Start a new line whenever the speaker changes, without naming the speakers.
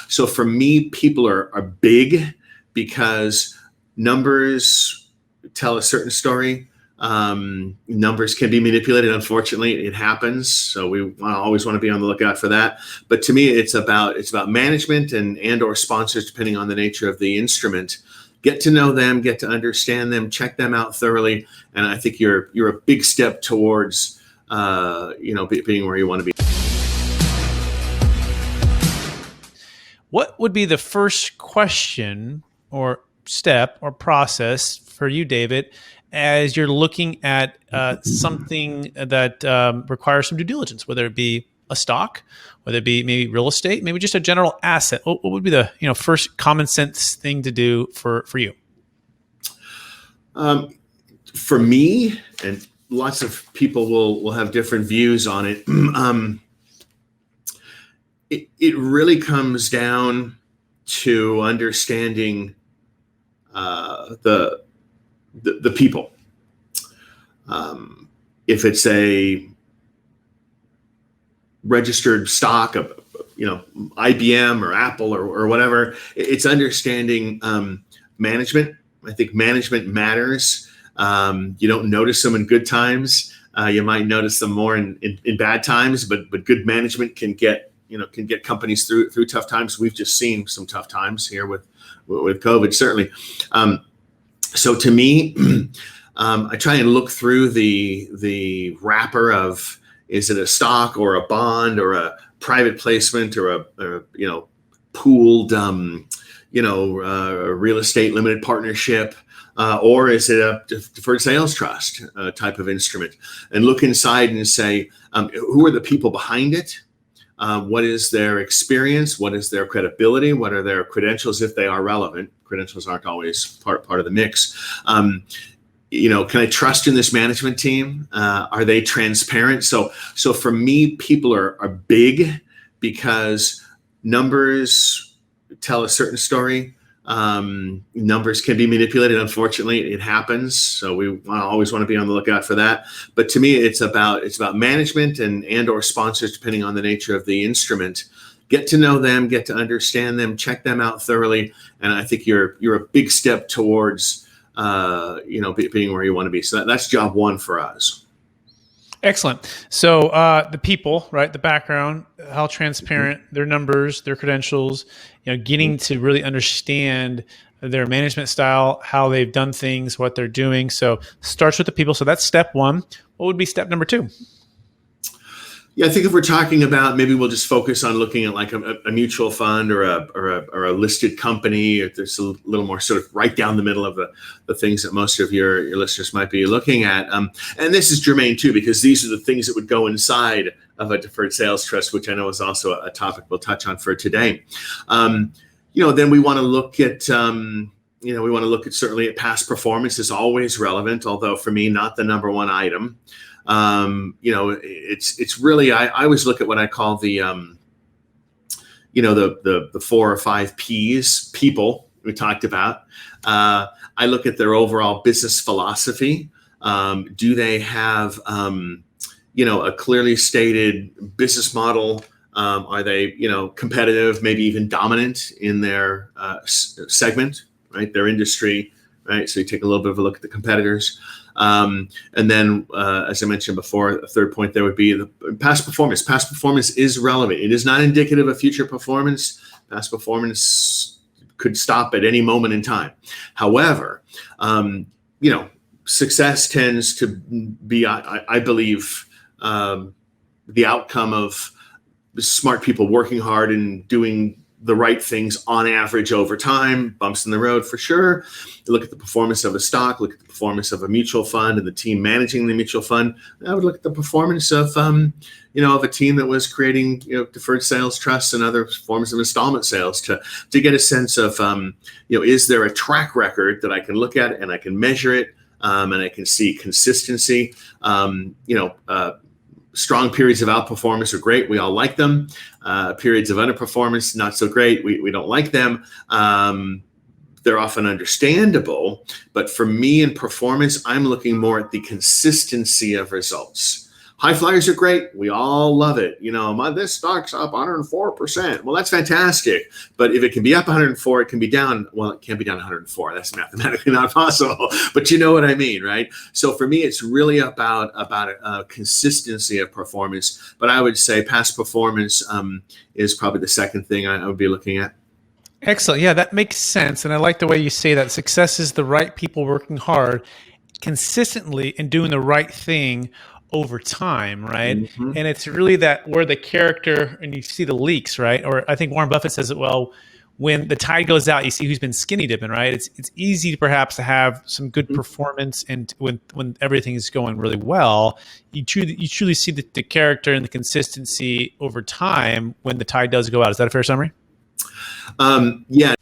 So for me, people are big because numbers tell a certain story. Numbers can be manipulated. Unfortunately, it happens. So we always want to be on the lookout for that. But to me, it's about management and or sponsors, depending on the nature of the instrument. Get to know them, get to understand them, check them out thoroughly, and I think you're a big step towards being where you want to be.
What would be the first question or step or process for you, David, as you're looking at something that requires some due diligence, whether it be a stock, whether it be maybe real estate, maybe just a general asset? What would be the first common sense thing to do for you?
For me, and lots of people will have different views on it. It really comes down to understanding the people. If it's a registered stock of IBM or Apple or whatever, it's understanding management. I think management matters. You don't notice them in good times. You might notice them more in bad times, but good management can get companies through tough times. We've just seen some tough times here with COVID, certainly. So to me, I try and look through the wrapper of, is it a stock or a bond or a private placement or a pooled real estate limited partnership, or is it a deferred sales trust type of instrument, and look inside and say, who are the people behind it? What is their experience? What is their credibility? What are their credentials, if they are relevant? Credentials aren't always part of the mix. Can I trust in this management team? Are they transparent? So for me, people are big because numbers tell a certain story. Numbers can be manipulated. Unfortunately, it happens. So we always want to be on the lookout for that. But to me, it's about management and or sponsors, depending on the nature of the instrument. Get to know them, get to understand them, check them out thoroughly, and I think you're a big step towards being where you want to be. So that's job one for us.
Excellent. So the people, right? The background, how transparent, their numbers, their credentials, getting to really understand their management style, how they've done things, what they're doing. So starts with the people. So that's step one. What would be step number two?
Yeah, I think if we're talking about, maybe we'll just focus on looking at like a mutual fund or a listed company. If there's a little more sort of right down the middle of the things that most of your listeners might be looking at. And this is germane too, because these are the things that would go inside of a deferred sales trust, which I know is also a topic we'll touch on for today. Then we want to look at certainly at past performance is always relevant, although for me, not the number one item. It's really, I always look at what I call the 4 or 5 P's, people we talked about. I look at their overall business philosophy. Do they have, a clearly stated business model? Are they, competitive, maybe even dominant in their segment, right? Their industry, right? So you take a little bit of a look at the competitors. And then, as I mentioned before, a third point there would be the past performance. Past performance is relevant. It is not indicative of future performance. Past performance could stop at any moment in time. However, success tends to be, I believe, the outcome of smart people working hard and doing the right things on average over time. Bumps in the road for sure. You look at the performance of a stock, look at the performance of a mutual fund and the team managing the mutual fund. I would look at the performance of a team that was creating deferred sales trusts and other forms of installment sales to get a sense of is there a track record that I can look at and I can measure it and I can see consistency. Strong periods of outperformance are great. We all like them. Periods of underperformance, not so great. We don't like them. They're often understandable. But for me in performance, I'm looking more at the consistency of results. High flyers are great. We all love it. This stock's up 104%. Well, that's fantastic. But if it can be up 104, it can be down. Well, it can't be down 104. That's mathematically not possible. But you know what I mean, right? So for me, it's really about a consistency of performance. But I would say past performance is probably the second thing I would be looking at.
Excellent. Yeah, that makes sense. And I like the way you say that success is the right people working hard consistently and doing the right thing over time, right?
Mm-hmm.
And it's really that where the character, and you see the leaks, right? Or I think Warren Buffett says it well, when the tide goes out, you see who's been skinny dipping, right? It's easy perhaps to have some good performance, and when everything is going really well, you truly see the character and the consistency over time when the tide does go out. Is that a fair summary?
Yeah.